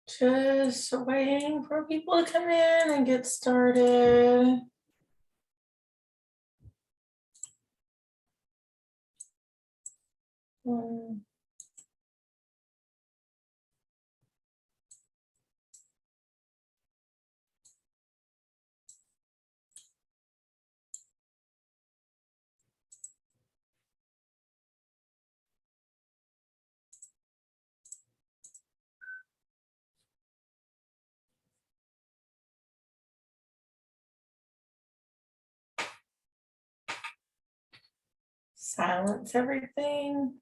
Just waiting for people to come in and get started. Silence everything.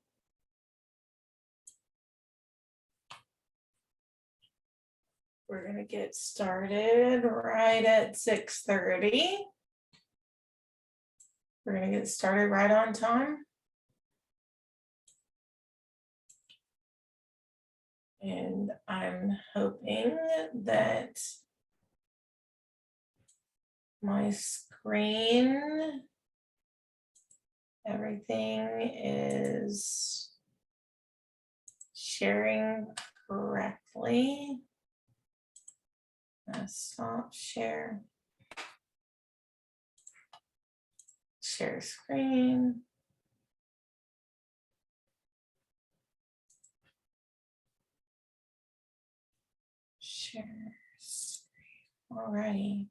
We're going to get started right at 6:30. We're going to get started right on time. And I'm hoping that my screen, everything is sharing correctly. Stop share. Share screen. Share screen. All righty.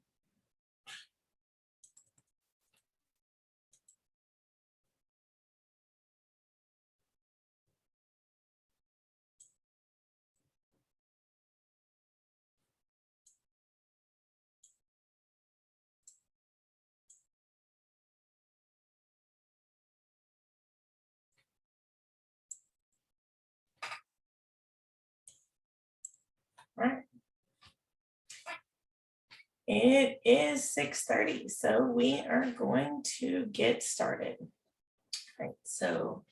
All right. It is 6:30, so we are going to get started. All right, so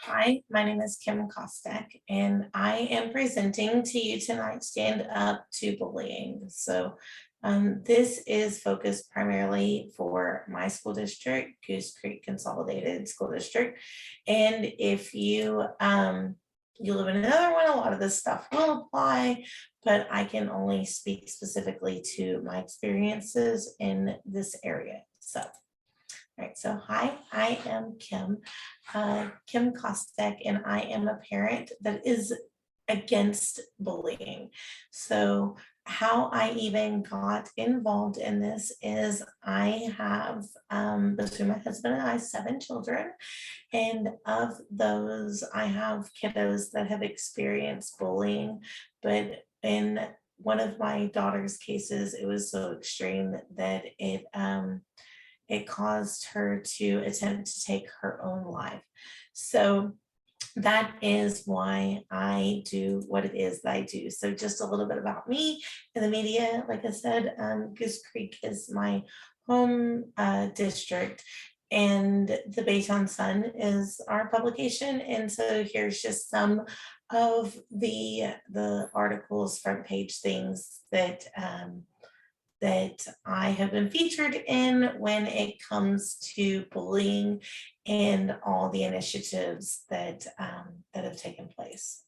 hi, my name is Kim Kostek, and I am presenting to you tonight, Stand Up to Bullying. So this is focused primarily for my school district, Goose Creek Consolidated School District. And if you live in another one, a lot of this stuff will apply, but I can only speak specifically to my experiences in this area. So, all right, so hi, I am Kim Kostek, and I am a parent that is against bullying. So how I even got involved in this is I have, between my husband and I, 7 children. And of those, I have kiddos that have experienced bullying, but in one of my daughter's cases, it was so extreme that it caused her to attempt to take her own life. So that is why I do what it is that I do. So just a little bit about me in the media. Like I said, Goose Creek is my home district, and the Baytown Sun is our publication. And so here's just some of the articles, front page things that that I have been featured in when it comes to bullying and all the initiatives that have taken place.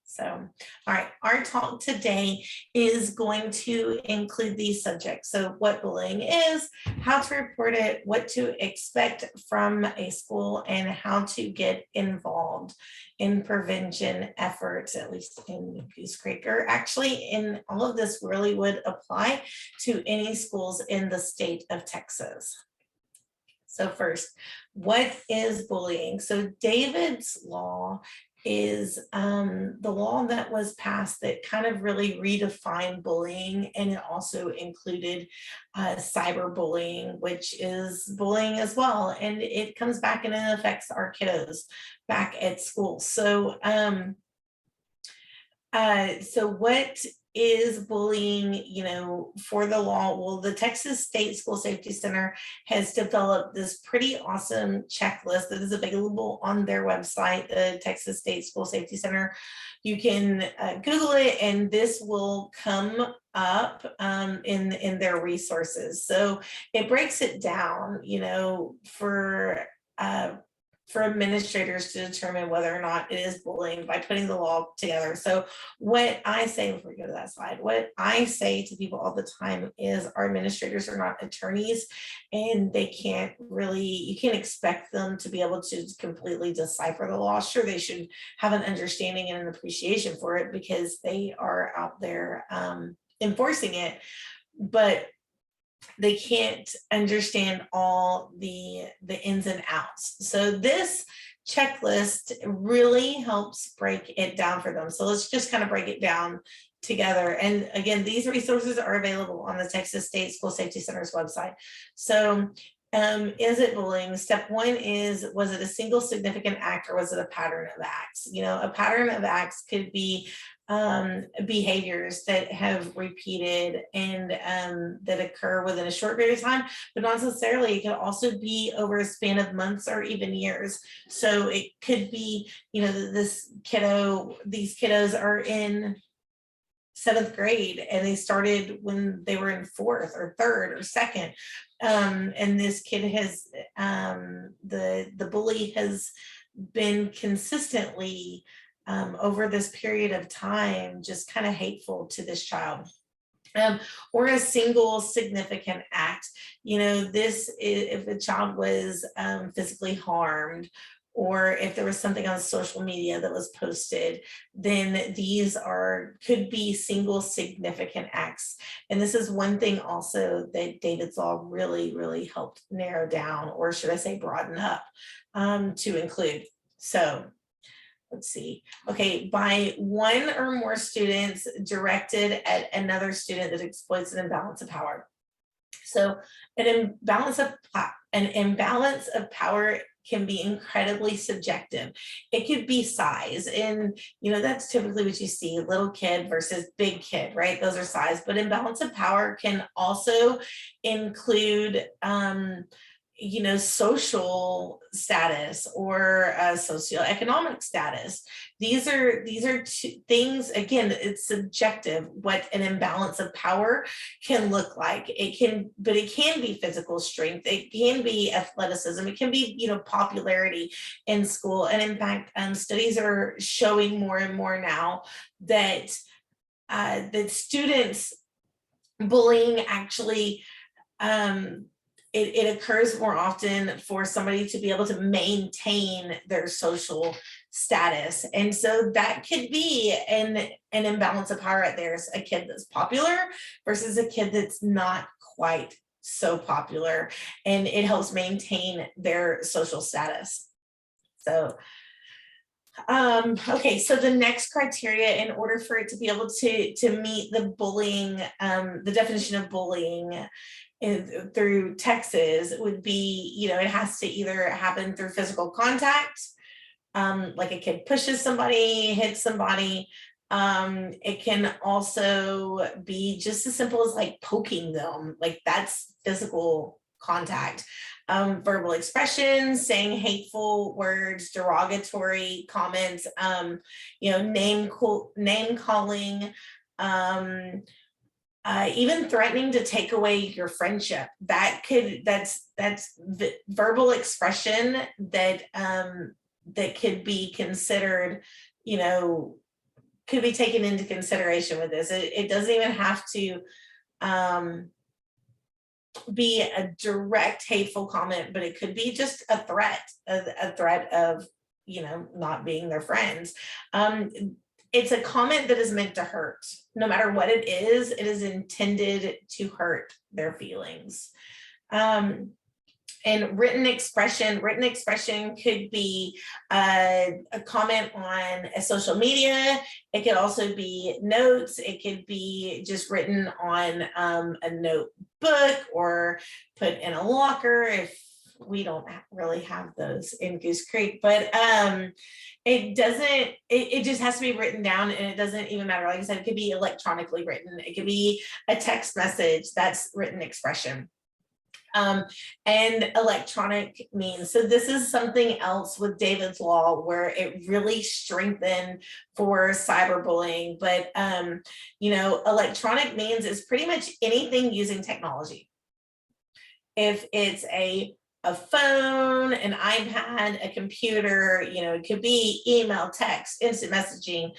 So, all right, our talk today is going to include these subjects. So what bullying is, how to report it, what to expect from a school, and how to get involved in prevention efforts, at least in Goose Creek, or actually in all of this really would apply to any schools in the state of Texas. So first, what is bullying? So David's Law is the law that was passed that kind of really redefined bullying, and it also included cyberbullying, which is bullying as well, and it comes back and it affects our kiddos back at school. So so what is bullying, for the law? Well, the Texas State School Safety Center has developed this pretty awesome checklist that is available on their website, the Texas State School Safety Center. You can Google it, and this will come up in their resources. So it breaks it down, for for administrators to determine whether or not it is bullying by putting the law together. So what I say, before we go to that slide, what I say to people all the time is our administrators are not attorneys, and they can't really, you can't expect them to be able to completely decipher the law. Sure, they should have an understanding and an appreciation for it because they are out there enforcing it, but they can't understand all the ins and outs. So this checklist really helps break it down for them. So let's just kind of break it down together. And again, these resources are available on the Texas State School Safety Center's website. So is it bullying? Step one is, was it a single significant act or was it a pattern of acts? You know, a pattern of acts could be behaviors that have repeated and that occur within a short period of time, but not necessarily. It could also be over a span of months or even years. So it could be, you know, these kiddos are in 7th grade and they started when they were in 4th or 3rd or 2nd. And this kid has, the bully has been consistently over this period of time, just kind of hateful to this child. Or a single significant act. You know, this is if the child was physically harmed, or if there was something on social media that was posted, then these could be single significant acts. And this is one thing also that David's Law really, really helped narrow down, or should I say broaden up, to include. So let's see. Okay, by one or more students directed at another student that exploits an imbalance of power. So an imbalance of power can be incredibly subjective. It could be size, and you know that's typically what you see: little kid versus big kid, right? Those are size. But imbalance of power can also include you know, social status or socioeconomic status. These are two things. Again, it's subjective what an imbalance of power can look like. But it can be physical strength. It can be athleticism. It can be, you know, popularity in school. And in fact, studies are showing more and more now that that students bullying actually it occurs more often for somebody to be able to maintain their social status. And so that could be an imbalance of power right there. There's a kid that's popular versus a kid that's not quite so popular, and it helps maintain their social status. So okay, so the next criteria in order for it to be able to meet the bullying, the definition of bullying through Texas would be, you know, it has to either happen through physical contact, like a kid pushes somebody, hits somebody. It can also be just as simple as like poking them, like that's physical contact. Verbal expressions, saying hateful words, derogatory comments, you know, name calling, even threatening to take away your friendship. That's verbal expression that that could be considered, you know, could be taken into consideration with this. It doesn't even have to be a direct hateful comment, but it could be just a threat of, you know, not being their friends. It's a comment that is meant to hurt. No matter what it is intended to hurt their feelings. And written expression could be a comment on a social media. It could also be notes. It could be just written on a notebook or put in a locker if we don't really have those in Goose Creek, but it just has to be written down, and it doesn't even matter. Like I said, it could be electronically written. It could be a text message. That's written expression. And electronic means, so this is something else with David's Law where it really strengthened for cyberbullying, but you know, electronic means is pretty much anything using technology. If it's a a phone, an iPad, a computer, it could be email, text, instant messaging,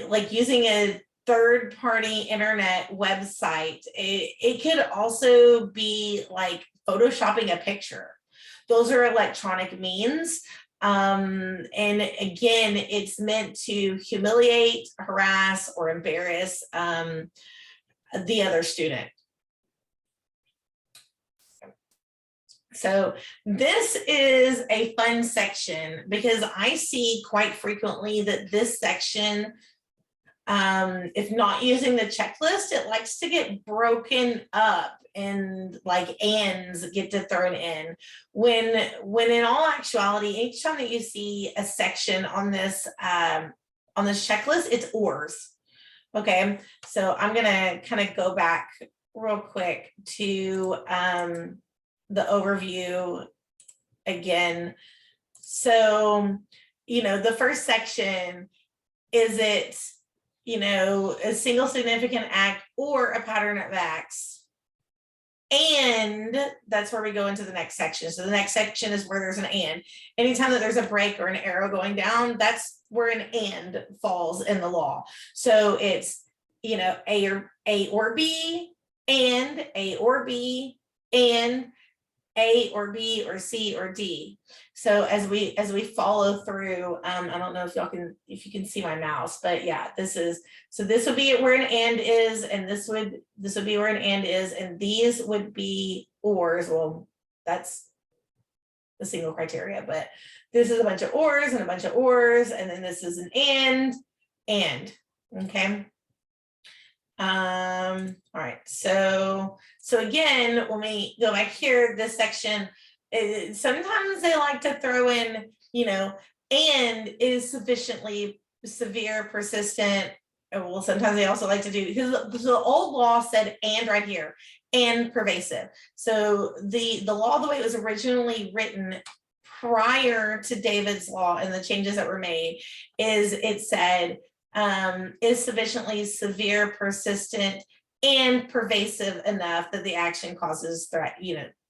like using a third-party internet website. It could also be like photoshopping a picture. Those are electronic means. And again, it's meant to humiliate, harass, or embarrass the other student. So this is a fun section because I see quite frequently that this section, if not using the checklist, it likes to get broken up and like ands get to thrown in when in all actuality, each time that you see a section on this checklist, it's ors. Okay, so I'm gonna kind of go back real quick to the overview again. So, the first section, is it, a single significant act or a pattern of acts? And that's where we go into the next section. So the next section is where there's an and. Anytime that there's a break or an arrow going down, that's where an and falls in the law. So it's, A or B, and A or B, and A or B or C or D. So as we follow through, I don't know if you can see my mouse, but yeah, this would be where an and is, and this would be where an and is, and these would be ors. Well, that's the single criteria, but this is a bunch of ors and a bunch of ors, and then this is an and, okay. All right, so again, when we go back here, this section, sometimes they like to throw in, and is sufficiently severe, persistent. Well, sometimes they also like to do, because the old law said and right here, and pervasive. So the law, the way it was originally written prior to David's law and the changes that were made, is it said, is sufficiently severe, persistent, and pervasive enough that the action causes threat,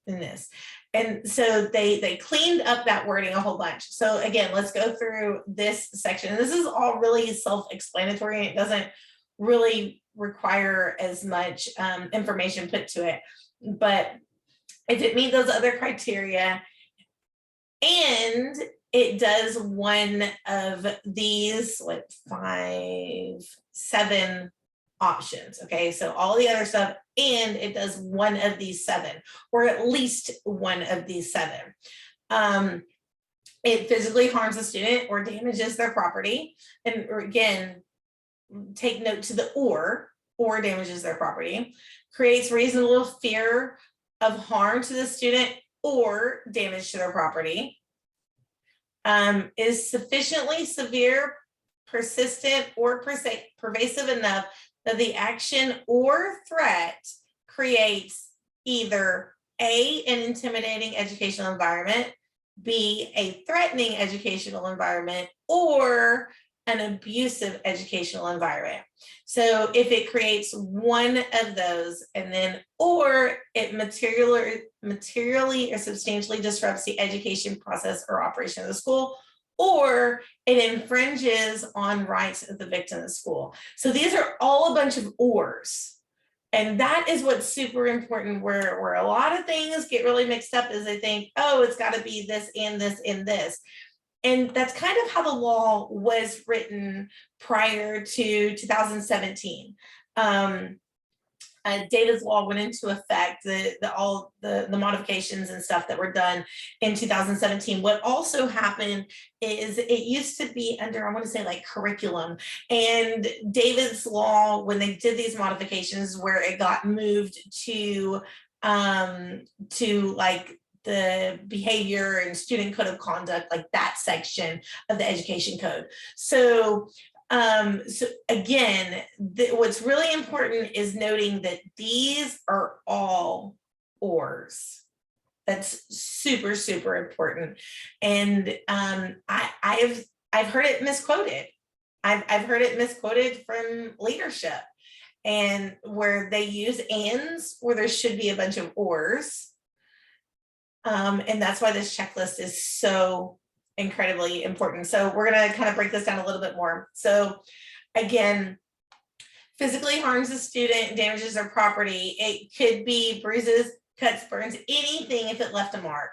in this. And so they cleaned up that wording a whole bunch. So again, let's go through this section. This is all really self-explanatory. It doesn't really require as much information put to it. But if it meets those other criteria, and it does one of these, 7 options. Okay, so all the other stuff, and it does one of these 7, or at least one of these 7. It physically harms a student or damages their property. And again, take note to the or damages their property, creates reasonable fear of harm to the student or damage to their property, is sufficiently severe, persistent, or pervasive enough that the action or threat creates either A, an intimidating educational environment, B, a threatening educational environment, or an abusive educational environment. So if it creates one of those, and then or it materially or substantially disrupts the education process or operation of the school, or it infringes on rights of the victim of the school. So these are all a bunch of ors. And that is what's super important, where a lot of things get really mixed up, is they think, oh, it's got to be this and this and this. And that's kind of how the law was written prior to 2017. David's law went into effect, all the modifications and stuff that were done in 2017. What also happened is it used to be under, I want to say, like curriculum, and David's law, when they did these modifications, where it got moved to like the behavior and student code of conduct, like that section of the education code. So again, what's really important is noting that these are all ors. That's super, super important. And I've heard it misquoted. I've heard it misquoted from leadership. and where they use ands where there should be a bunch of ors. And that's why this checklist is so incredibly important. So we're going to kind of break this down a little bit more. So again, physically harms the student, damages their property. It could be bruises, cuts, burns, anything if it left a mark.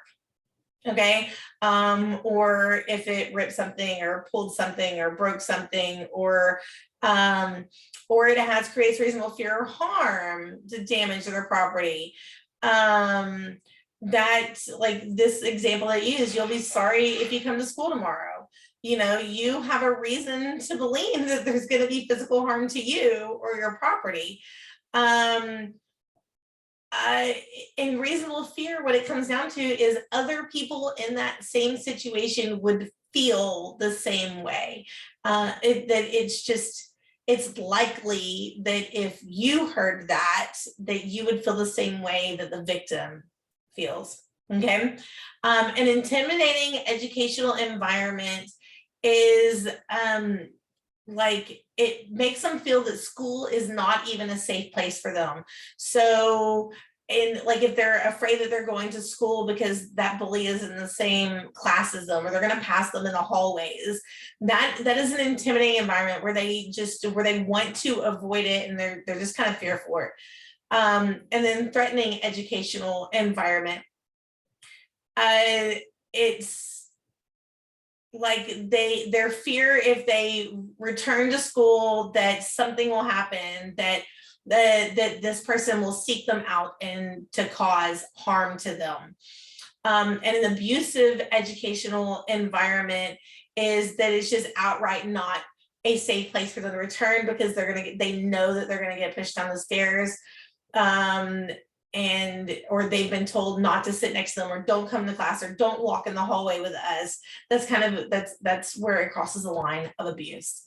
Okay. Or if it ripped something or pulled something or broke something, or it creates reasonable fear or harm to damage their property. That, like this example that you use, you'll be sorry if you come to school tomorrow. You know, you have a reason to believe that there's going to be physical harm to you or your property. In reasonable fear, what it comes down to is other people in that same situation would feel the same way. It's likely that if you heard that you would feel the same way that the victim feels. Okay. An intimidating educational environment is like it makes them feel that school is not even a safe place for them. So, and like if they're afraid that they're going to school because that bully is in the same class as them, or they're going to pass them in the hallways, that is an intimidating environment where they want to avoid it, and they're just kind of fearful for it. And then threatening educational environment. It's like their fear if they return to school that something will happen, that this person will seek them out and to cause harm to them. And an abusive educational environment is that it's just outright not a safe place for them to return, because they know that they're gonna get pushed down the stairs, or they've been told not to sit next to them, or don't come to class, or don't walk in the hallway with us. That's where it crosses the line of abuse.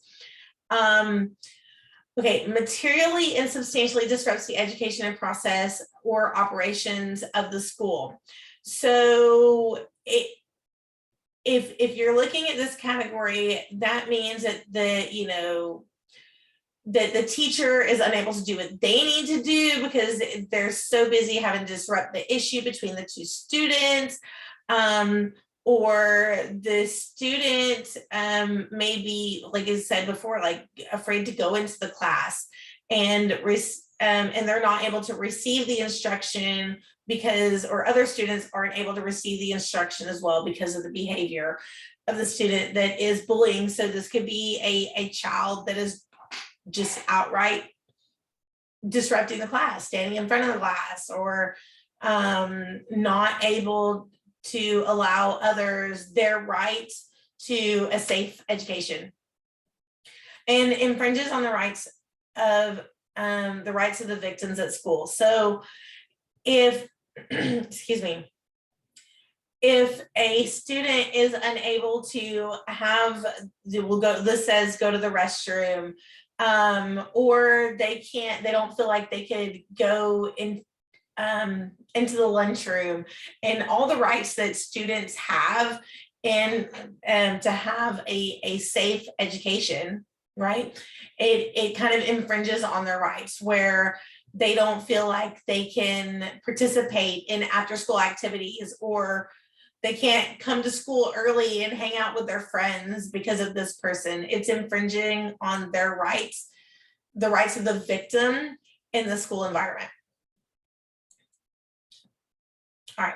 Okay, materially and substantially disrupts the education and process or operations of the school. So if you're looking at this category, that means that that the teacher is unable to do what they need to do because they're so busy having to disrupt the issue between the two students, or the student may be, like I said before, like afraid to go into the class, and they're not able to receive the instruction or other students aren't able to receive the instruction as well because of the behavior of the student that is bullying. So this could be a child that is just outright disrupting the class, standing in front of the class, or not able to allow others their right to a safe education, and infringes on the rights of the victims at school. So if excuse me, if a student is unable to this says go to the restroom, or they don't feel like they could go into the lunchroom, and all the rights that students have and to have a safe education, right? It kind of infringes on their rights, where they don't feel like they can participate in after school activities, or they can't come to school early and hang out with their friends because of this person. It's infringing on their rights, the rights of the victim in the school environment. All right.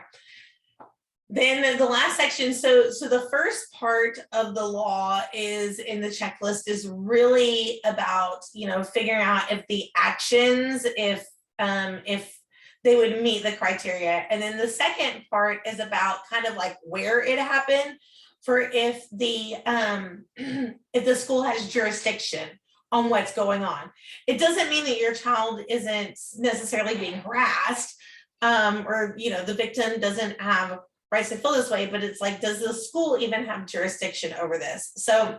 Then the last section, so the first part of the law is in the checklist is really about, figuring out if the actions, if they would meet the criteria. And then the second part is about kind of like where it happened, for if the school has jurisdiction on what's going on. It doesn't mean that your child isn't necessarily being harassed, or the victim doesn't have rights to feel this way, but it's like, does the school even have jurisdiction over this? So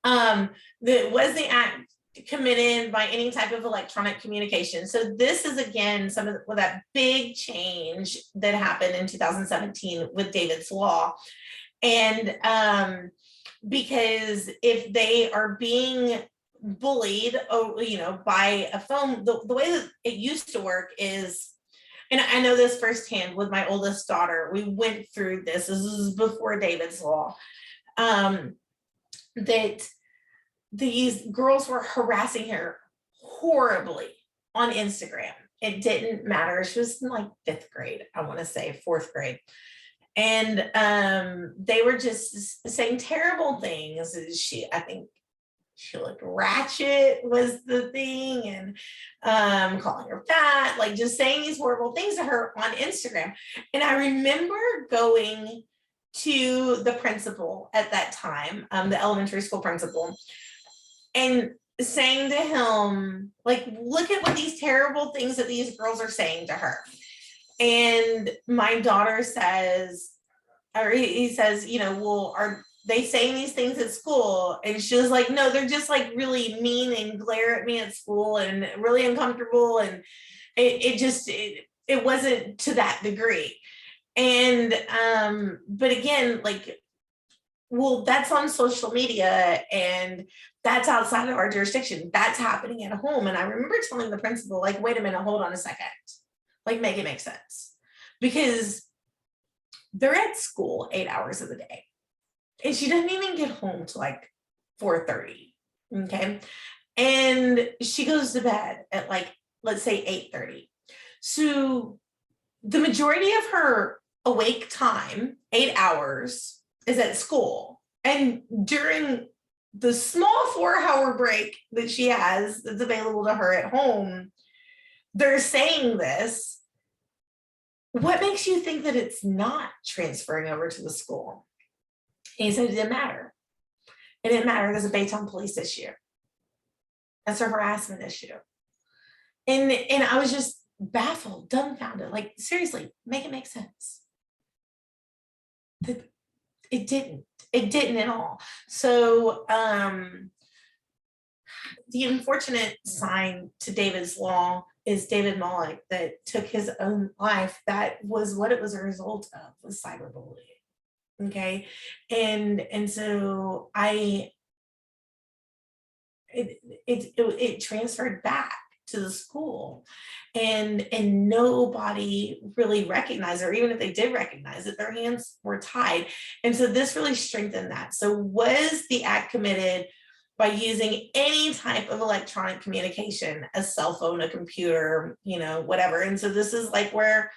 was the act committed by any type of electronic communication? So this is, again, some of that big change that happened in 2017 with David's Law. And because if they are being bullied, by a phone. The way that it used to work is, and I know this firsthand with my oldest daughter, we went through this. This is before David's Law. That these girls were harassing her horribly on Instagram. It didn't matter. She was in like 5th grade, I want to say 4th grade. And they were just saying terrible things. I think she looked ratchet was the thing, and calling her fat, like just saying these horrible things to her on Instagram. And I remember going to the principal at that time, the elementary school principal, and saying to him, like, look at what these terrible things that these girls are saying to her. And my daughter says, or he says, well, are they saying these things at school? And she was like, no, they're just like really mean and glare at me at school and really uncomfortable. And it wasn't to that degree. And but again, like, well, that's on social media and that's outside of our jurisdiction. That's happening at home. And I remember telling the principal, like, wait a minute, hold on a second, like, make it make sense, because they're at school 8 hours of the day and she doesn't even get home till like 4:30. Okay. And she goes to bed at like, let's say 8:30. So the majority of her awake time, 8 hours, is at school. And during the small 4-hour break that she has that's available to her at home, they're saying this. What makes you think that it's not transferring over to the school? And he said it didn't matter. It didn't matter. There's a Baytown police issue. That's a harassment issue. And I was just baffled, dumbfounded. Like, seriously, make it make sense. It didn't at all. So the unfortunate sign to David's Law is David Mollick that took his own life. That was what it was a result of, was cyberbullying. Okay. And so it transferred back to the school, and nobody really recognized it, or even if they did recognize it, their hands were tied. And so this really strengthened that. So was the act committed by using any type of electronic communication, a cell phone, a computer, whatever? And so this is like where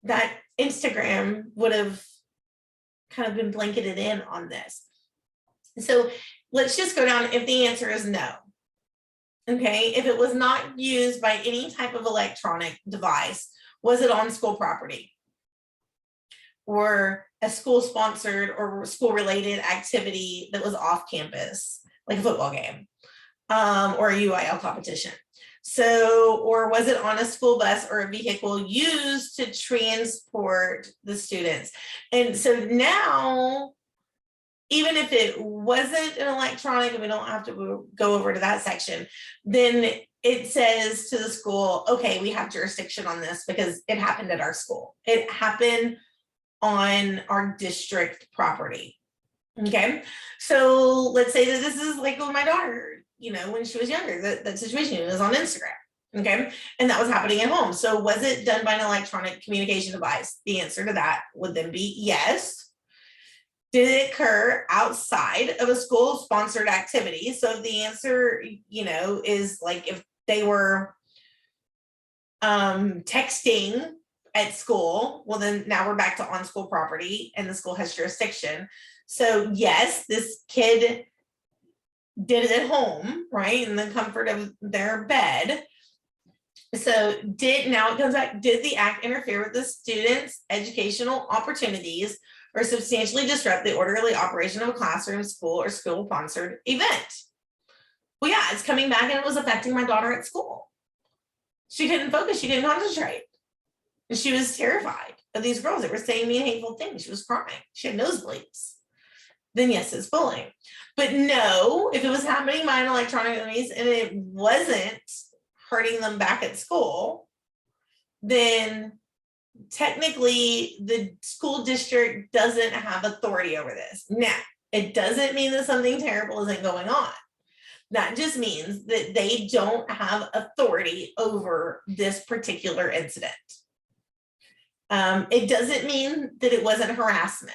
that Instagram would have kind of been blanketed in on this. So let's just go down. If the answer is no, okay, if it was not used by any type of electronic device, was it on school property or a school sponsored or school related activity that was off campus, like a football game or a UIL competition? So, or was it on a school bus or a vehicle used to transport the students? And so now, even if it wasn't an electronic, and we don't have to go over to that section, then it says to the school, okay, we have jurisdiction on this because it happened at our school. It happened on our district property. Okay. So let's say that this is like with my daughter, when she was younger, that situation was on Instagram. Okay. And that was happening at home. So was it done by an electronic communication device? The answer to that would then be yes. Did it occur outside of a school sponsored activity? So the answer, is like if they were texting at school, well, then now we're back to on school property and the school has jurisdiction. So yes, this kid did it at home, right? In the comfort of their bed. So now it comes back, did the act interfere with the student's educational opportunities or substantially disrupt the orderly operation of a classroom, school, or school-sponsored event? Well, yeah, it's coming back and it was affecting my daughter at school. She couldn't focus, she couldn't concentrate. And she was terrified of these girls that were saying mean, hateful things. She was crying, she had nosebleeds. Then yes, it's bullying. But no, if it was happening by an electronic device and it wasn't hurting them back at school, then technically the school district doesn't have authority over this. Now, it doesn't mean that something terrible isn't going on. That just means that they don't have authority over this particular incident. It doesn't mean that it wasn't harassment.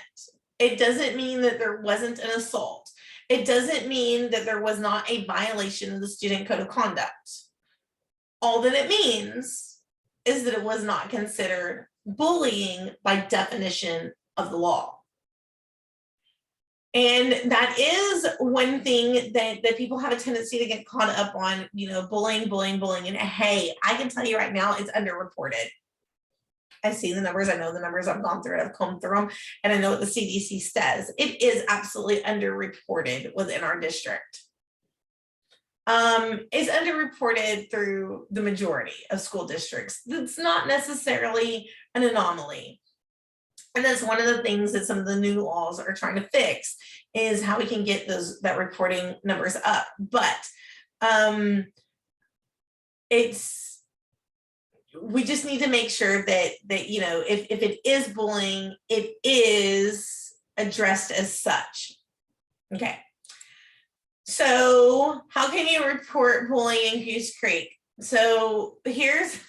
It doesn't mean that there wasn't an assault. It doesn't mean that there was not a violation of the student code of conduct. All that it means is that it was not considered bullying by definition of the law. And that is one thing that people have a tendency to get caught up on, bullying. And hey, I can tell you right now, it's underreported. I've seen the numbers, I know the numbers, I've gone through it, I've combed through them, and I know what the CDC says. It is absolutely underreported within our district. It's underreported through the majority of school districts. It's not necessarily an anomaly. And that's one of the things that some of the new laws are trying to fix, is how we can get that reporting numbers up. But we just need to make sure that if it is bullying, it is addressed as such. Okay. So how can you report bullying in Goose Creek? So there's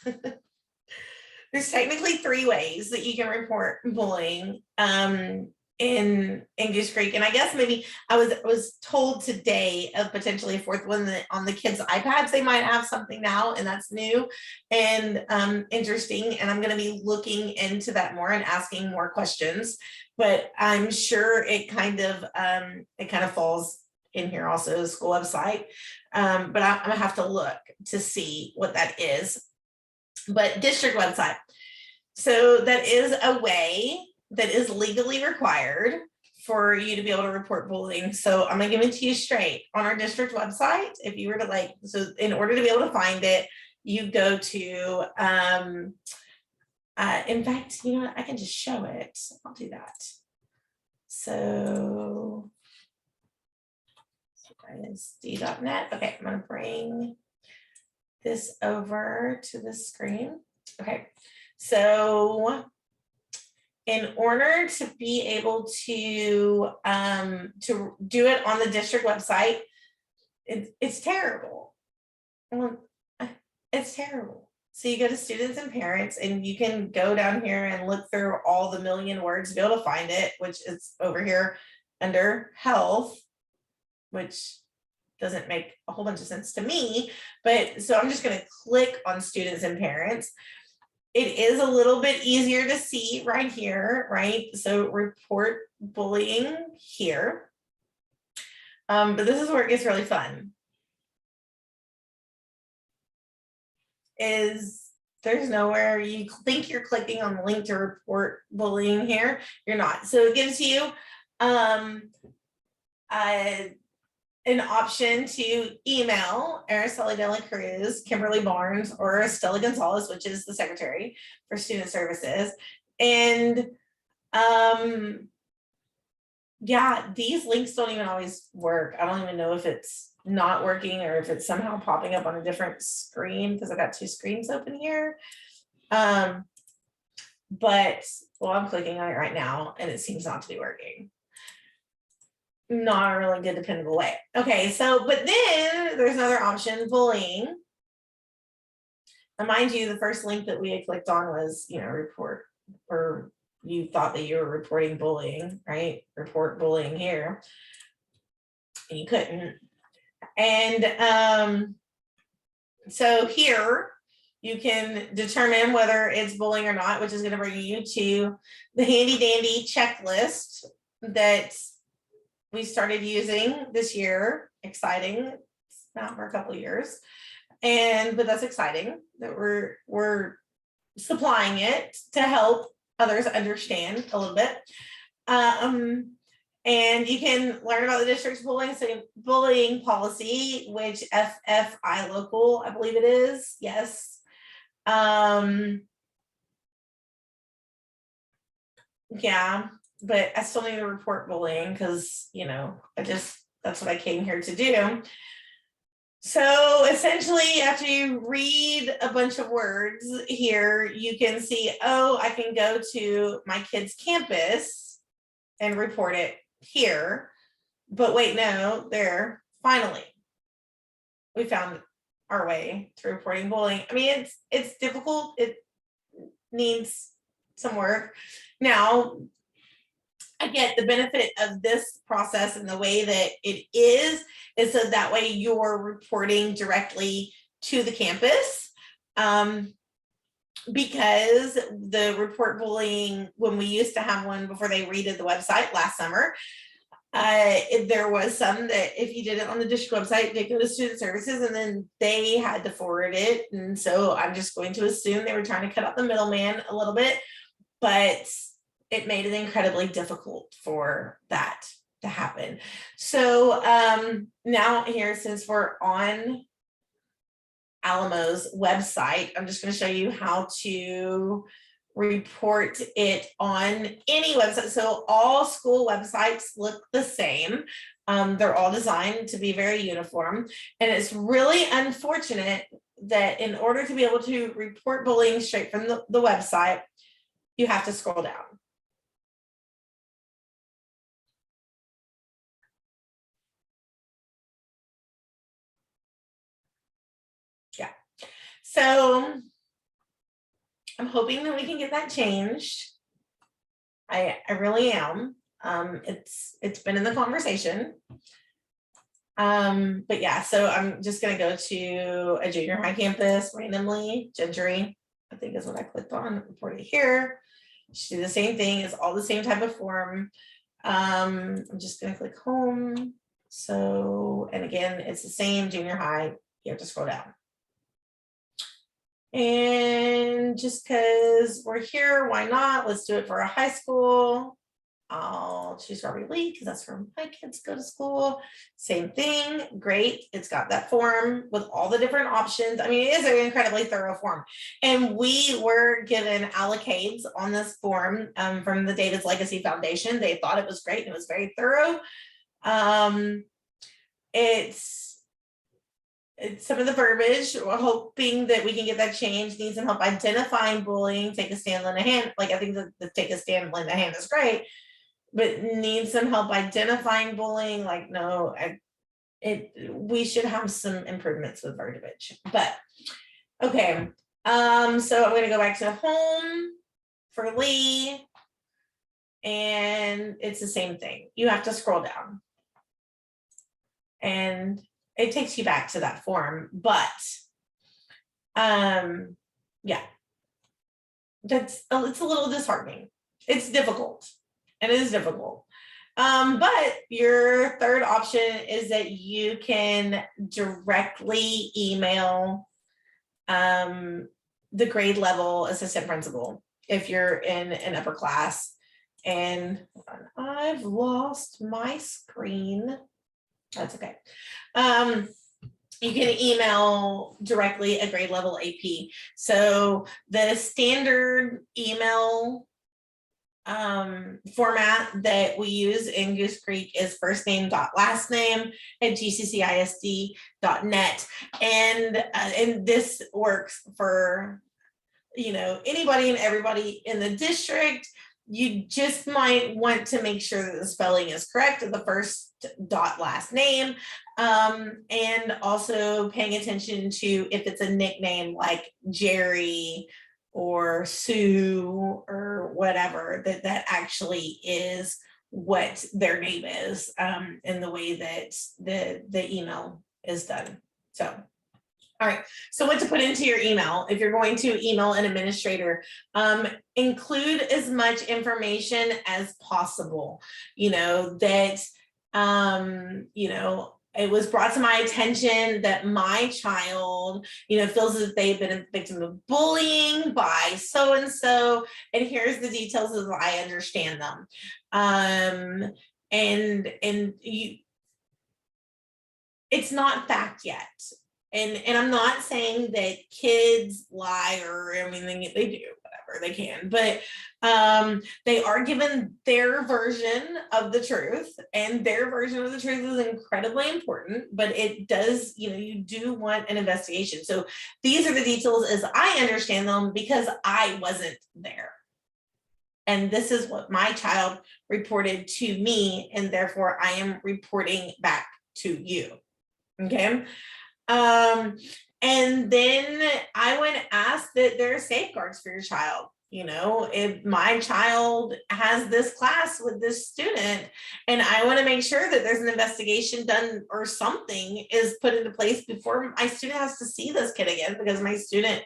technically 3 ways that you can report bullying in Goose Creek. And I guess maybe I was told today of potentially a 4th one, that on the kids' iPads, they might have something now, and that's new and interesting. And I'm going to be looking into that more and asking more questions, but I'm sure it kind of falls in here also, the school website. But I'm gonna have to look to see what that is. But district website. So that is a way that is legally required for you to be able to report bullying. So I'm gonna give it to you straight. On our district website, if you were to so in order to be able to find it, you go to, in fact, you know what, I can just show it. I'll do that. So ISD.net. Okay, I'm gonna bring this over to the screen. Okay, so in order to be able to do it on the district website, it's terrible. It's terrible. So you go to students and parents, and you can go down here and look through all the million words to be able to find it, which is over here under health, which doesn't make a whole bunch of sense to me. But so I'm just going to click on students and parents. It is a little bit easier to see right here, right? So report bullying here. But this is where it gets really fun. There's nowhere you think you're clicking on the link to report bullying here. You're not. So it gives you an option to email Araceli De La Cruz, Kimberly Barnes, or Stella Gonzalez, which is the secretary for student services. And yeah, these links don't even always work. I don't even know if it's not working or if it's somehow popping up on a different screen, because I've got 2 screens open here. But well, I'm clicking on it right now and it seems not to be working. Not a really good dependable way. Okay, so but then there's another option, bullying. And mind you, the first link that we had clicked on was, report, or you thought that you were reporting bullying, right? Report bullying here. And you couldn't. And so here you can determine whether it's bullying or not, which is going to bring you to the handy dandy checklist that we started using this year. Exciting. It's not for a couple of years, but that's exciting that we're supplying it to help others understand a little bit. And you can learn about the district's bullying policy, which FFI local, I believe it is. Yes. Yeah, but I still need to report bullying because, that's what I came here to do. So essentially, after you read a bunch of words here, you can see, oh, I can go to my kid's campus and report it here. But wait, no, there, finally. we found our way to reporting bullying. I mean, it's difficult. It needs some work. Now, I get the benefit of this process and the way that it is so that way you're reporting directly to the campus. Because the report bullying, when we used to have one before they redid the website last summer, there was some that if you did it on the district website, they go to student services and then they had to forward it. And so I'm just going to assume they were trying to cut out the middleman a little bit, but it made it incredibly difficult for that to happen. So now here, since we're on Alamo's website, I'm just going to show you how to report it on any website. So all school websites look the same. They're all designed to be very uniform. And it's really unfortunate that in order to be able to report bullying straight from the website, you have to scroll down. Yeah. So I'm hoping that we can get that changed. I really am. It's been in the conversation. But yeah, so I'm just gonna go to a junior high campus randomly. Gentry, I think is what I clicked on. Report it here. Should do the same thing. It's all the same type of form. I'm just gonna click home. So, and again, it's the same junior high. You have to scroll down. And just because we're here, why not? Let's do it for a high school. I'll choose Robert Lee because that's where my kids go to school. Same thing, great. It's got that form with all the different options. I mean, it is an incredibly thorough form. And we were given allocates on this form from the David's Legacy Foundation. They thought it was great and it was very thorough. It's some of the verbiage. We're hoping that we can get that changed. Need some help identifying bullying. Take a stand, lend a hand. Like I think the take a stand, lend a hand is great, but need some help identifying bullying. Like no, we should have some improvements with verbiage. But okay, so I'm gonna go back to home for Lee, and it's the same thing. You have to scroll down, and it takes you back to that form, but yeah, it's a little disheartening. It's difficult, and it is difficult. But your third option is that you can directly email the grade level assistant principal if you're in an upper class. And I've lost my screen. That's okay. You can email directly a grade level AP. So the standard email format that we use in Goose Creek is first name dot last name at GCCISD.net. And this works for, you know, anybody and everybody in the district. You just might want to make sure that the spelling is correct at the first dot last name, and also paying attention to if it's a nickname like Jerry or Sue or whatever, that actually is what their name is, in the way that the email is done. So all right, so what to put into your email if you're going to email an administrator, include as much information as possible. You know, that, you know, it was brought to my attention that my child, you know, feels that they've been a victim of bullying by so-and-so, and here's the details as I understand them. And you, it's not fact yet. And I'm not saying that kids lie, or I mean they do whatever they can, but they are given their version of the truth, and their version of the truth is incredibly important, but it does, you know, you do want an investigation. So these are the details as I understand them because I wasn't there. And this is what my child reported to me, and therefore I am reporting back to you. Okay. And then I would ask that there are safeguards for your child. You know, if my child has this class with this student, and I want to make sure that there's an investigation done or something is put into place before my student has to see this kid again, because my student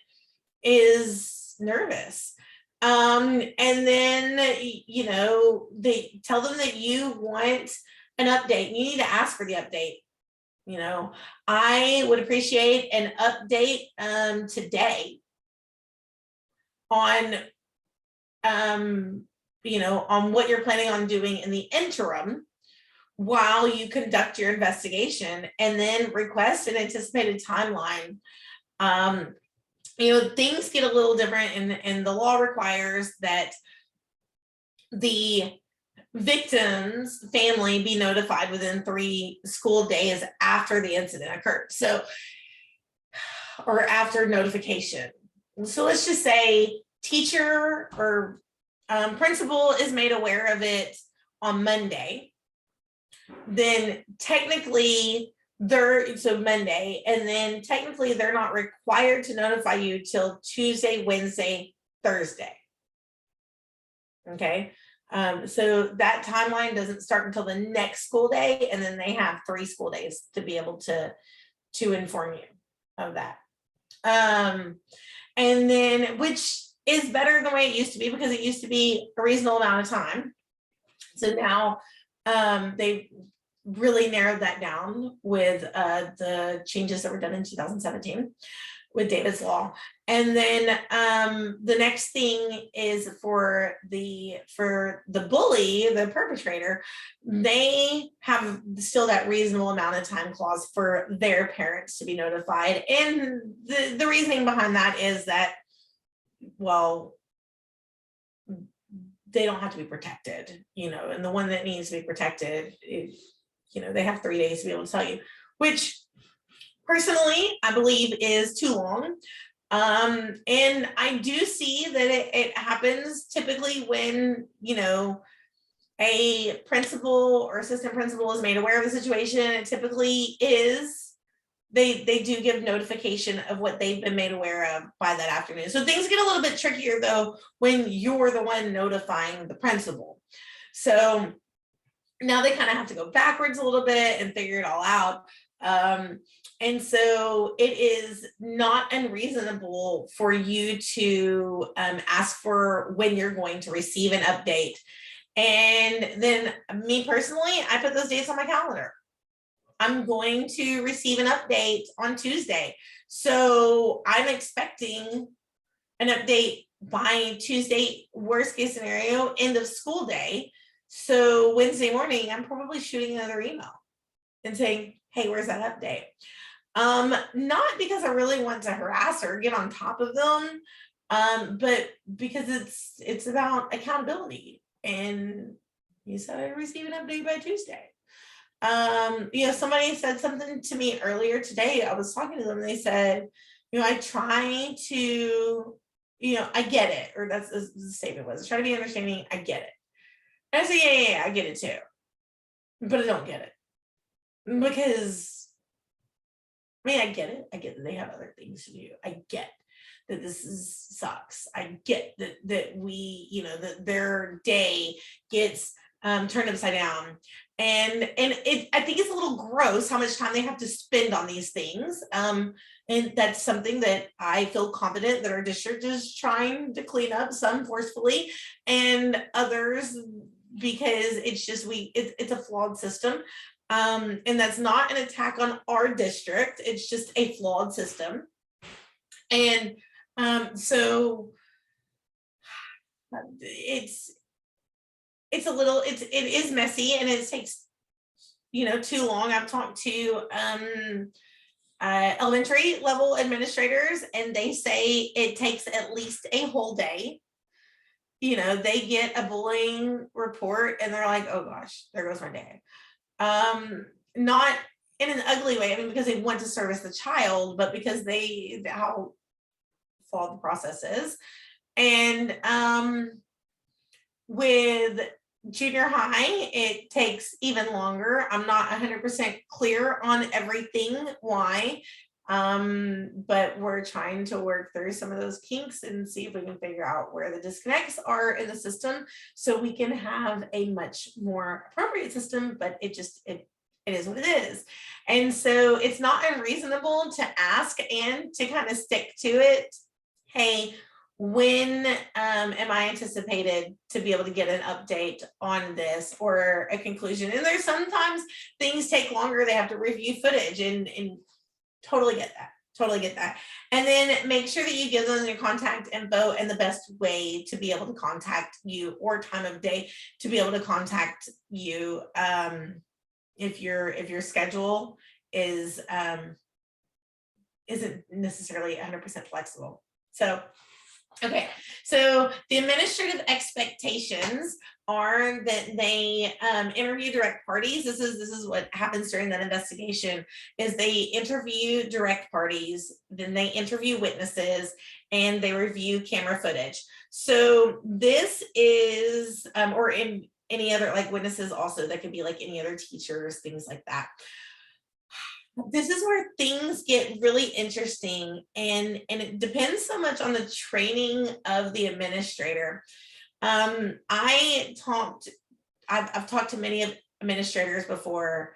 is nervous. And then, you know, they tell them that you want an update. You need to ask for the update. You know, I would appreciate an update today on you know, on what you're planning on doing in the interim while you conduct your investigation, and then request an anticipated timeline. You know, things get a little different, and the law requires that the victim's family be notified within 3 school days after the incident occurred. So, or after notification. So let's just say teacher or principal is made aware of it on Monday. Then technically so Monday, and then technically they're not required to notify you till Tuesday, Wednesday, Thursday. Okay. So that timeline doesn't start until the next school day, and then they have 3 school days to be able to inform you of that. And then, which is better than the way it used to be, because it used to be a reasonable amount of time. So now they really narrowed that down with the changes that were done in 2017 with David's Law. And then the next thing is for the bully, the perpetrator, they have still that reasonable amount of time clause for their parents to be notified. And the reasoning behind that is that, well, they don't have to be protected, you know, and the one that needs to be protected, you know, they have 3 days to be able to tell you, which personally I believe is too long. And I do see that it happens typically when, you know, a principal or assistant principal is made aware of the situation. It typically is, they do give notification of what they've been made aware of by that afternoon. So things get a little bit trickier though when you're the one notifying the principal. So now they kind of have to go backwards a little bit and figure it all out. And so it is not unreasonable for you to ask for when you're going to receive an update. And then me personally, I put those dates on my calendar. I'm going to receive an update on Tuesday. So I'm expecting an update by Tuesday, worst case scenario, end of school day. So Wednesday morning, I'm probably shooting another email and saying, hey, where's that update? Not because I really want to harass or get on top of them, but because it's about accountability. And you said I'd receive an update by Tuesday. You know, somebody said something to me earlier today. I was talking to them and they said, you know, I try to, you know, I get it, or that's the statement was, try to be understanding, I get it. And I say, yeah, I get it too, but I don't get it, because I mean, I get it. I get that they have other things to do. I get that sucks. I get that we, you know, that their day gets turned upside down. And I think it's a little gross how much time they have to spend on these things. And that's something that I feel confident that our district is trying to clean up, some forcefully, and others because it's just it's a flawed system. And that's not an attack on our district. It's just a flawed system. And so it is messy, and it takes, you know, too long. I've talked to elementary level administrators, and they say it takes at least a whole day. You know, they get a bullying report and they're like, oh gosh, there goes my day. Not in an ugly way, I mean, because they want to service the child, but because how flawed the process is. And with junior high, it takes even longer. I'm not 100% clear on everything why. But we're trying to work through some of those kinks and see if we can figure out where the disconnects are in the system so we can have a much more appropriate system, but it is what it is. And so it's not unreasonable to ask and to kind of stick to it. Hey, when am I anticipated to be able to get an update on this or a conclusion? And there's sometimes things take longer. They have to review footage and totally get that. Totally get that. And then make sure that you give them your contact info and the best way to be able to contact you or time of day to be able to contact you. If your schedule isn't necessarily 100% flexible. So, okay, so the administrative expectations are that they interview direct parties. This is what happens during that investigation, is they interview direct parties, then they interview witnesses, and they review camera footage. So this is, or in any other like witnesses also, that could be like any other teachers, things like that. This is where things get really interesting, and it depends so much on the training of the administrator. I've talked to many administrators before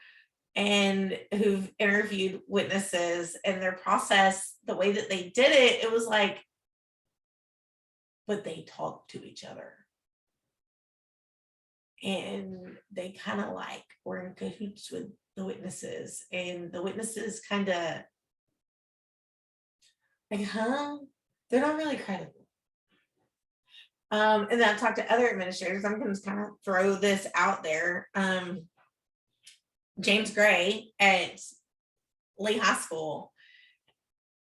and who've interviewed witnesses, and their process, the way that they did it, it was like, but they talked to each other. And they kind of like were in cahoots with the witnesses, and the witnesses kind of like, they're not really credible. And then I've talked to other administrators. I'm going to kind of throw this out there. James Gray at Lee High School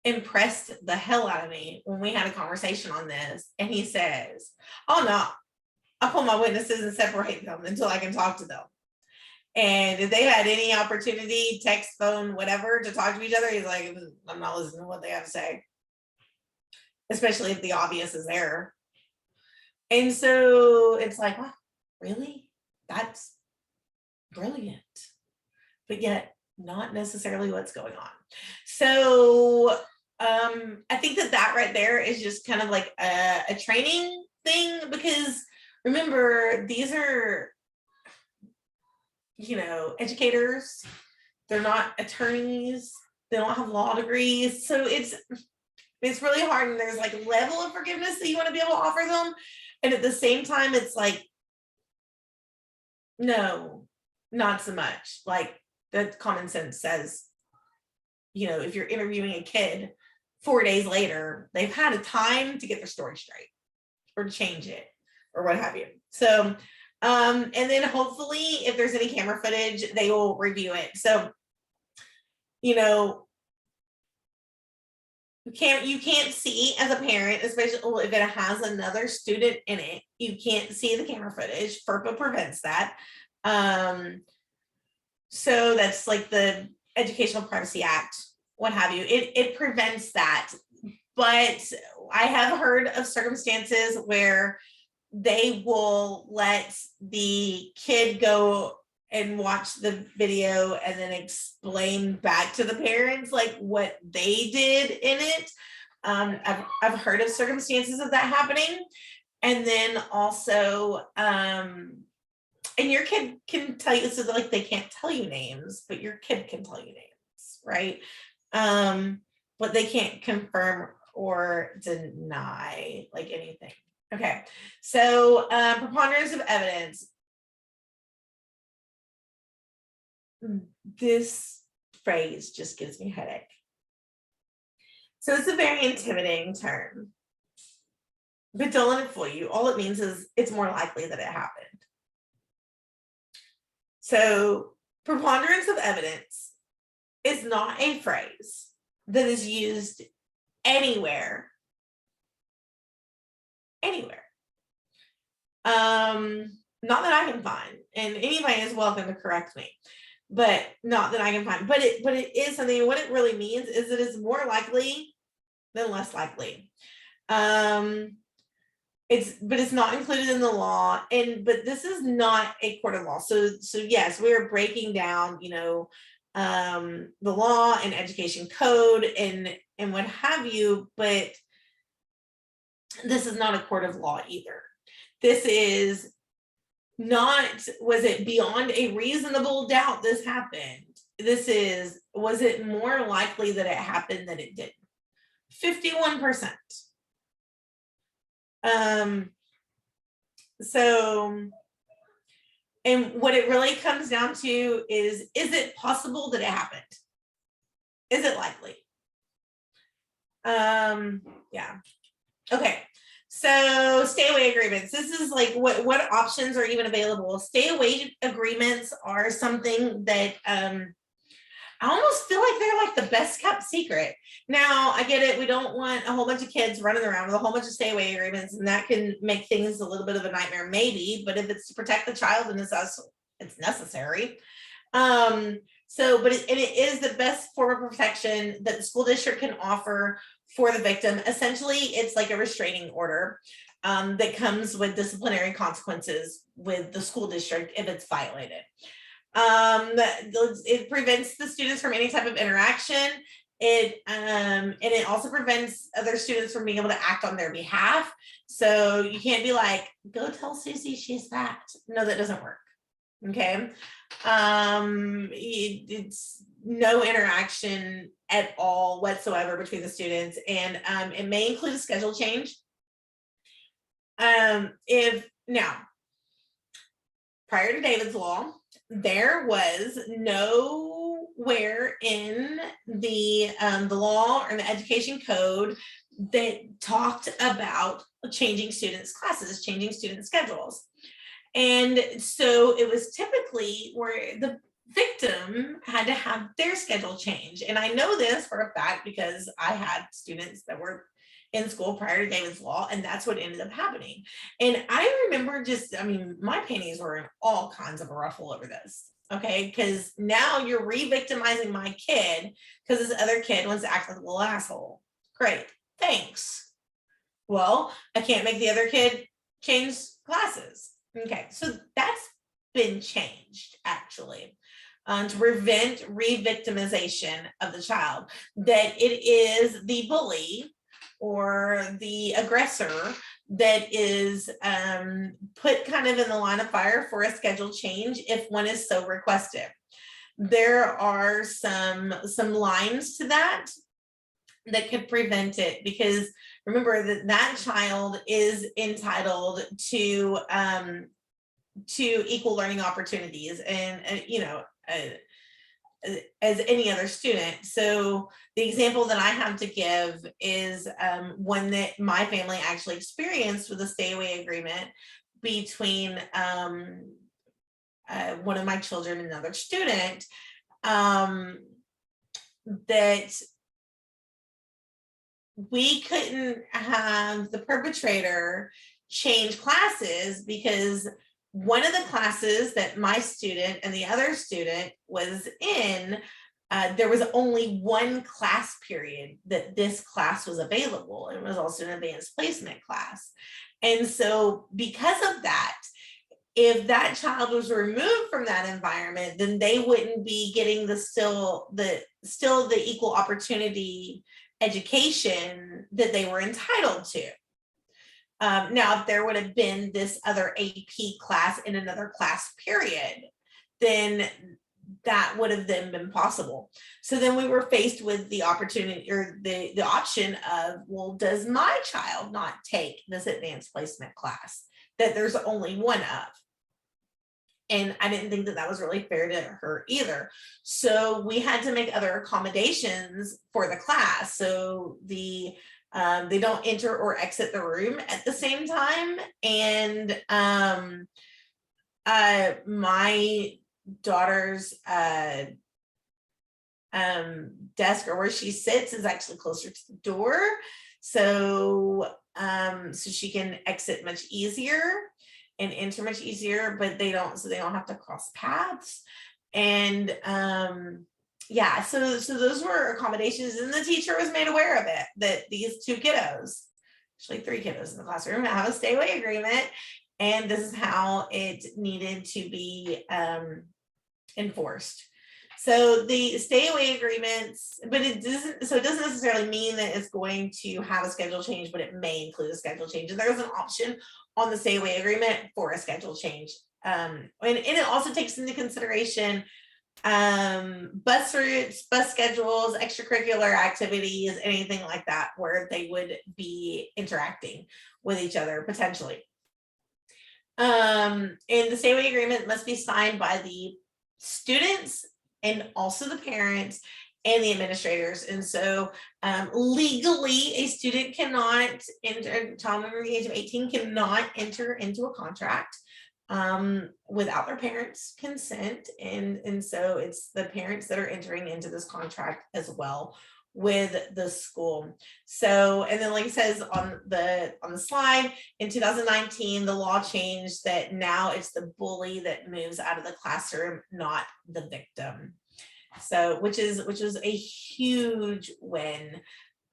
impressed the hell out of me when we had a conversation on this. And he says, oh no, I pull my witnesses and separate them until I can talk to them. And if they had any opportunity, text, phone, whatever, to talk to each other, he's like, I'm not listening to what they have to say, especially if the obvious is there. And so it's like, wow, really? That's brilliant. But yet not necessarily what's going on. So I think that right there is just kind of like a training thing, because remember, these are, educators. They're not attorneys. They don't have law degrees. So it's really hard, and there's like a level of forgiveness that you want to be able to offer them. And at the same time, it's like, no, not so much. Like, the common sense says, if you're interviewing a kid 4 days later, they've had a time to get their story straight or to change it or what have you. So, and then hopefully if there's any camera footage, they will review it. So, you can't see as a parent, especially if it has another student in it, you can't see the camera footage. FERPA prevents that. So that's like the Educational Privacy Act, what have you. It prevents that. But I have heard of circumstances where they will let the kid go and watch the video and then explain back to the parents like what they did in it. I've heard of circumstances of that happening. And then also, and your kid can tell you, so like they can't tell you names, but your kid can tell you names, right? But they can't confirm or deny like anything. Okay, so preponderance of evidence. This phrase just gives me a headache. So it's a very intimidating term, but don't let it fool you. All it means is it's more likely that it happened. So preponderance of evidence is not a phrase that is used anywhere. Not that I can find, and anybody is welcome to correct me, but not that I can find. But it is something. What it really means is that it's more likely than less likely. It's not included in the law, but this is not a court of law. So yes, we are breaking down, law and education code and what have you, but this is not a court of law either. This is not, was it beyond a reasonable doubt this happened? This is, was it more likely that it happened than it didn't? 51%. So, and what it really comes down to is it possible that it happened? Is it likely? Yeah. Okay. So stay away agreements. This is like what options are even available. Stay away agreements are something that I almost feel like they're like the best kept secret. Now, I get it. We don't want a whole bunch of kids running around with a whole bunch of stay away agreements, and that can make things a little bit of a nightmare, maybe, but if it's to protect the child and it's necessary. So, but it is the best form of protection that the school district can offer for the victim. Essentially, it's like a restraining order that comes with disciplinary consequences with the school district if it's violated. It prevents the students from any type of interaction. And it also prevents other students from being able to act on their behalf. So you can't be like, go tell Susie she's fat. No, that doesn't work. Okay. It's no interaction at all whatsoever between the students, and it may include a schedule change. If now, prior to David's law, there was nowhere in the law or the education code that talked about changing students' classes, changing student schedules. And so it was typically where the victim had to have their schedule change. And I know this for a fact because I had students that were in school prior to David's law, and that's what ended up happening. And I remember my panties were in all kinds of a ruffle over this. Okay, because now you're re-victimizing my kid because this other kid wants to act like a little asshole. Great, thanks. Well, I can't make the other kid change classes. Okay, so that's been changed actually to prevent re-victimization of the child, that it is the bully or the aggressor that is put kind of in the line of fire for a schedule change if one is so requested. There are some lines to that could prevent it, because remember that child is entitled to equal learning opportunities and as any other student. So the example that I have to give is one that my family actually experienced with a stay away agreement between one of my children and another student, that we couldn't have the perpetrator change classes because one of the classes that my student and the other student was in, there was only one class period that this class was available. It was also an advanced placement class. And so because of that, if that child was removed from that environment, then they wouldn't be getting the still the equal opportunity education that they were entitled to. Now, if there would have been this other AP class in another class period, then that would have then been possible. So then we were faced with the opportunity or the option of, well, does my child not take this advanced placement class that there's only one of? And I didn't think that was really fair to her either. So we had to make other accommodations for the class. So they don't enter or exit the room at the same time. And my daughter's desk, or where she sits, is actually closer to the door. So she can exit much easier and enter much easier, but they don't have to cross paths. And yeah, so those were accommodations, and the teacher was made aware of it, that these two kiddos, actually 3 kiddos in the classroom, have a stay away agreement, and this is how it needed to be enforced. So the stay away agreements, but it doesn't necessarily mean that it's going to have a schedule change, but it may include a schedule change. And there's an option on the stay away agreement for a schedule change. And it also takes into consideration bus routes, bus schedules, extracurricular activities, anything like that, where they would be interacting with each other potentially. And the stay away agreement must be signed by the students and also the parents and the administrators. And so legally, a student cannot enter, a child under the age of 18 cannot enter into a contract without their parents' consent. And so it's the parents that are entering into this contract as well with the school. So, and then like it says on the slide, in 2019, the law changed that now it's the bully that moves out of the classroom, not the victim. So, which was a huge win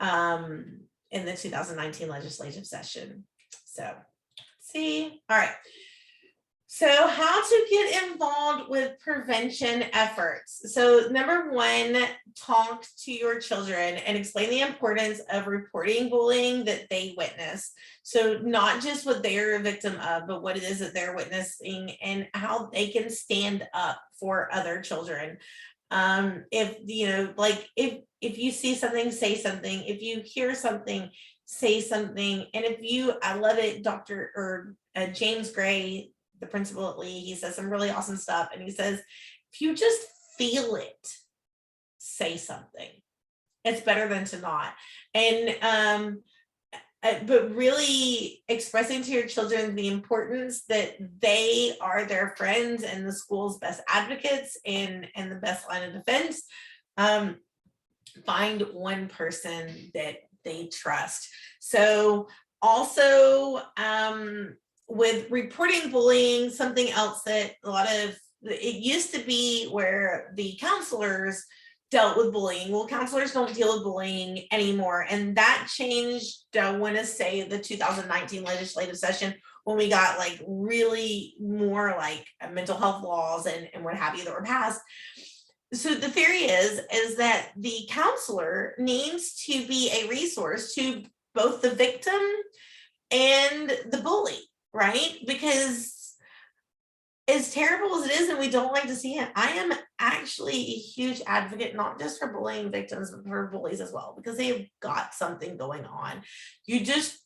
in the 2019 legislative session. So, let's see. All right. So how to get involved with prevention efforts. So number one, talk to your children and explain the importance of reporting bullying that they witness. So not just what they're a victim of, but what it is that they're witnessing and how they can stand up for other children. If you know, like if you see something, say something. If you hear something, say something. And if you, I love it, Dr. or James Gray, the principal at Lee, he says some really awesome stuff. And he says, if you just feel it, say something. It's better than to not. And but really expressing to your children the importance that they are their friends and the school's best advocates and the best line of defense. Find one person that they trust. So also with reporting bullying, something else that it used to be where the counselors dealt with bullying. Well, counselors don't deal with bullying anymore. And that changed, I want to say, the 2019 legislative session, when we got like really more like mental health laws and what have you that were passed. So the theory is that the counselor needs to be a resource to both the victim and the bully, right? Because as terrible as it is, and we don't like to see it, I am actually a huge advocate, not just for bullying victims, but for bullies as well, because they've got something going on. You just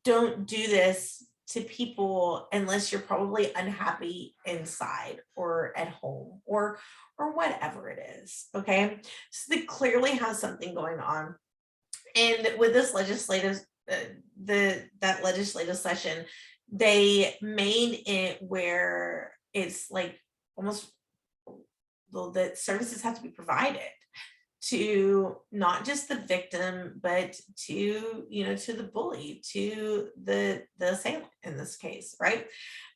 don't do this to people unless you're probably unhappy inside or at home or whatever it is. Okay, so they clearly have something going on. And with this legislative that legislative session, they made it where it's like almost the services have to be provided to not just the victim, but to, you know, to the bully, to the assailant in this case, right?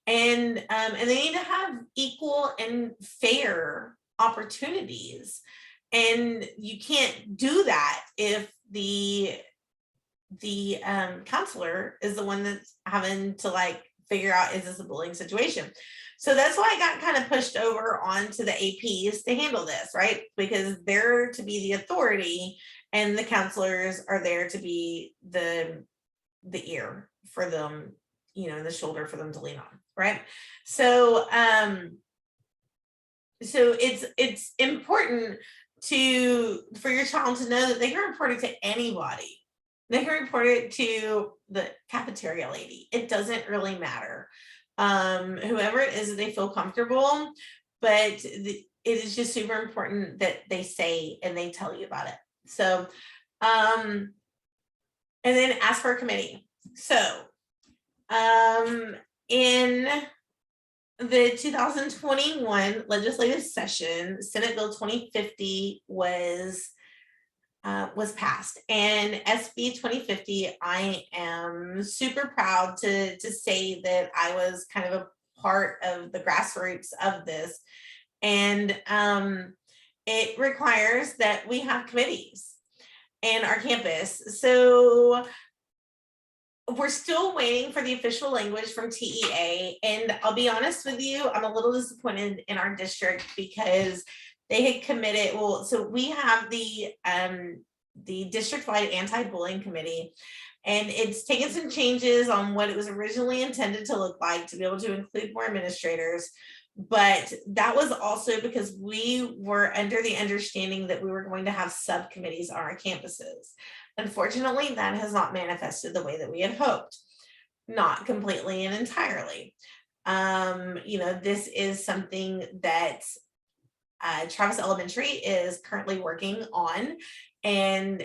And they need to have equal and fair opportunities. And you can't do that if the counselor is the one that's having to like figure out, is this a bullying situation? So that's why I got kind of pushed over onto the APs to handle this, right? Because they're to be the authority and the counselors are there to be the ear for them, you know, the shoulder for them to lean on, right? So so it's important for your child to know that they can report it to anybody. They can report it to the cafeteria lady. It doesn't really matter. Whoever it is that they feel comfortable, but it is just super important that they say and they tell you about it. So, and then ask for a committee. So, in the 2021 legislative session, Senate Bill 2050 was passed, and SB 2050, I am super proud to say that I was kind of a part of the grassroots of this. And it requires that we have committees in our campus. So we're still waiting for the official language from TEA. And I'll be honest with you, I'm a little disappointed in our district because they had committed, well, so we have the district-wide anti-bullying committee, and it's taken some changes on what it was originally intended to look like to be able to include more administrators. But that was also because we were under the understanding that we were going to have subcommittees on our campuses. Unfortunately, that has not manifested the way that we had hoped, not completely and entirely. This is something that Travis Elementary is currently working on and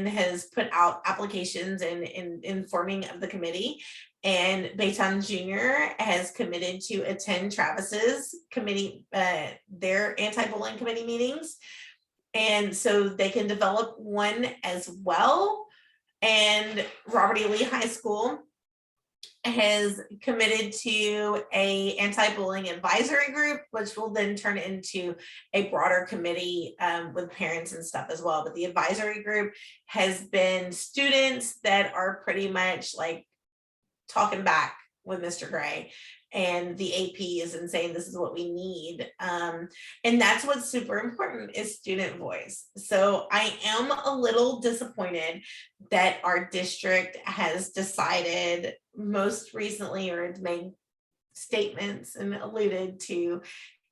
has put out applications and informing of the committee. And Baytown Junior has committed to attend Travis's committee, their anti-bullying committee meetings. And so they can develop one as well. And Robert E. Lee High School has committed to a anti-bullying advisory group, which will then turn into a broader committee with parents and stuff as well. But the advisory group has been students that are pretty much like talking back with Mr. Gray, and the AP is saying this is what we need. And that's what's super important is student voice. So I am a little disappointed that our district has decided most recently, or it's made statements and alluded to,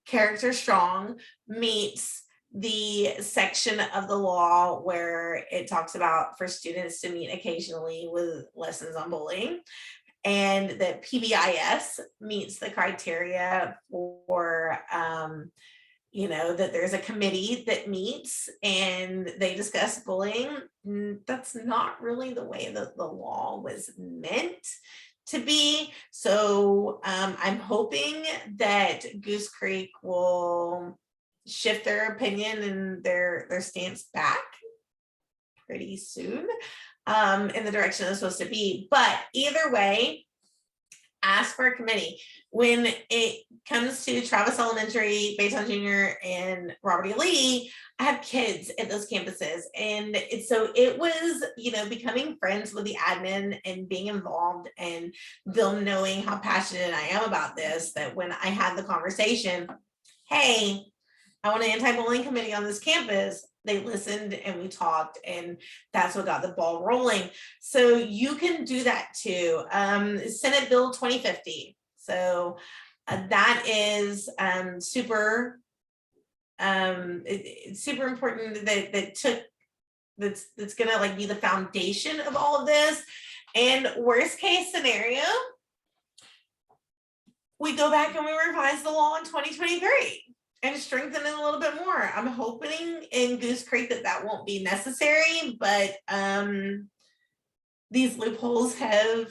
character strong meets the section of the law where it talks about for students to meet occasionally with lessons on bullying, and that PBIS meets the criteria for, that there's a committee that meets and they discuss bullying. That's not really the way that the law was meant to be. So I'm hoping that Goose Creek will shift their opinion and their stance back pretty soon in the direction it's supposed to be. But either way, ask for a committee. When it comes to Travis Elementary, Baytown Junior, and Robert E. Lee, I have kids at those campuses. And so it was, becoming friends with the admin and being involved and them knowing how passionate I am about this, that when I had the conversation, hey, I want an anti-bullying committee on this campus, they listened and we talked, and that's what got the ball rolling. So you can do that too. Senate Bill 2050. So that is super it's super important that's gonna like be the foundation of all of this. And worst case scenario, we go back and we revise the law in 2023 and strengthen it a little bit more. I'm hoping in Goose Creek that won't be necessary, but these loopholes have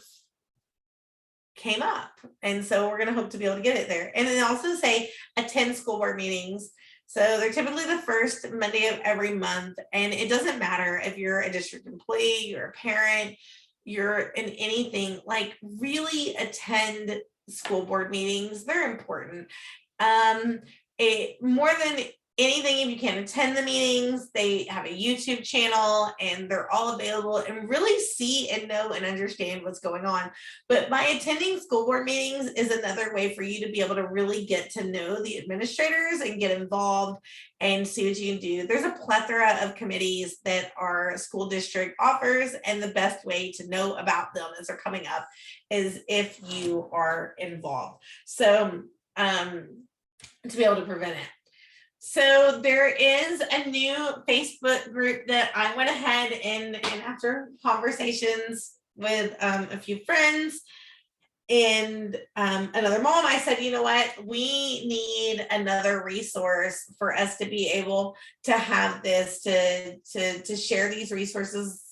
came up. And so we're going to hope to be able to get it there. And then also say attend school board meetings. So they're typically the first Monday of every month. And it doesn't matter if you're a district employee, you're a parent, you're in anything, like really attend school board meetings. They're important. More than anything, if you can attend the meetings, they have a YouTube channel and they're all available, and really see and know and understand what's going on. But by attending school board meetings is another way for you to be able to really get to know the administrators and get involved and see what you can do. There's a plethora of committees that our school district offers, and the best way to know about them as they're coming up is if you are involved. So to be able to prevent it. So there is a new Facebook group that I went ahead and after conversations with a few friends and another mom, I said, you know what, we need another resource for us to be able to have this, to share these resources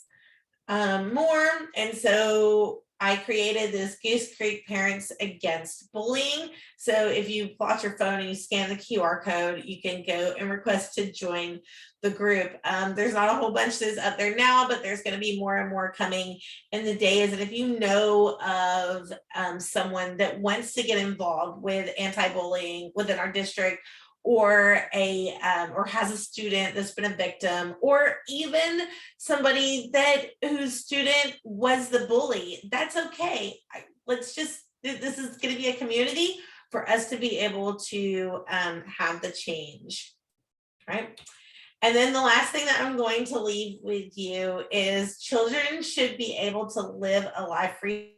more. And so I created this Goose Creek Parents Against Bullying. So if you pull out your phone and you scan the QR code, you can go and request to join the group. There's not a whole bunch that's up there now, but there's going to be more and more coming in the days. And if you know of someone that wants to get involved with anti-bullying within our district, or or has a student that's been a victim, or even somebody whose student was the bully, that's okay. This is going to be a community for us to be able to have the change. right? And then the last thing that I'm going to leave with you is children should be able to live a life free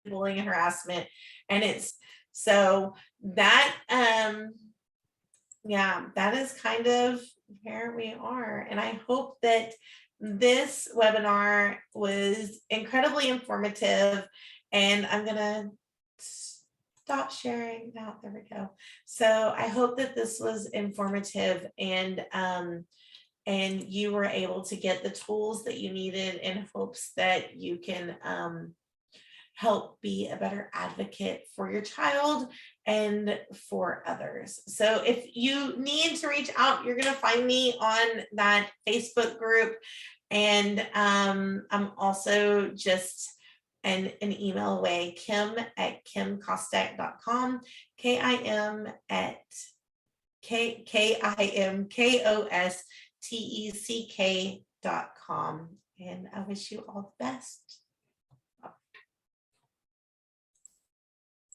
of bullying and harassment. And it's so that yeah, that is kind of where we are. And I hope that this webinar was incredibly informative, and I'm gonna stop sharing now. There we go. So I hope that this was informative, and you were able to get the tools that you needed in hopes that you can help be a better advocate for your child and for others. So if you need to reach out, you're going to find me on that Facebook group. And I'm also just an email away, kim@kimkostek.com, KIMKOSTECK.com. And I wish you all the best.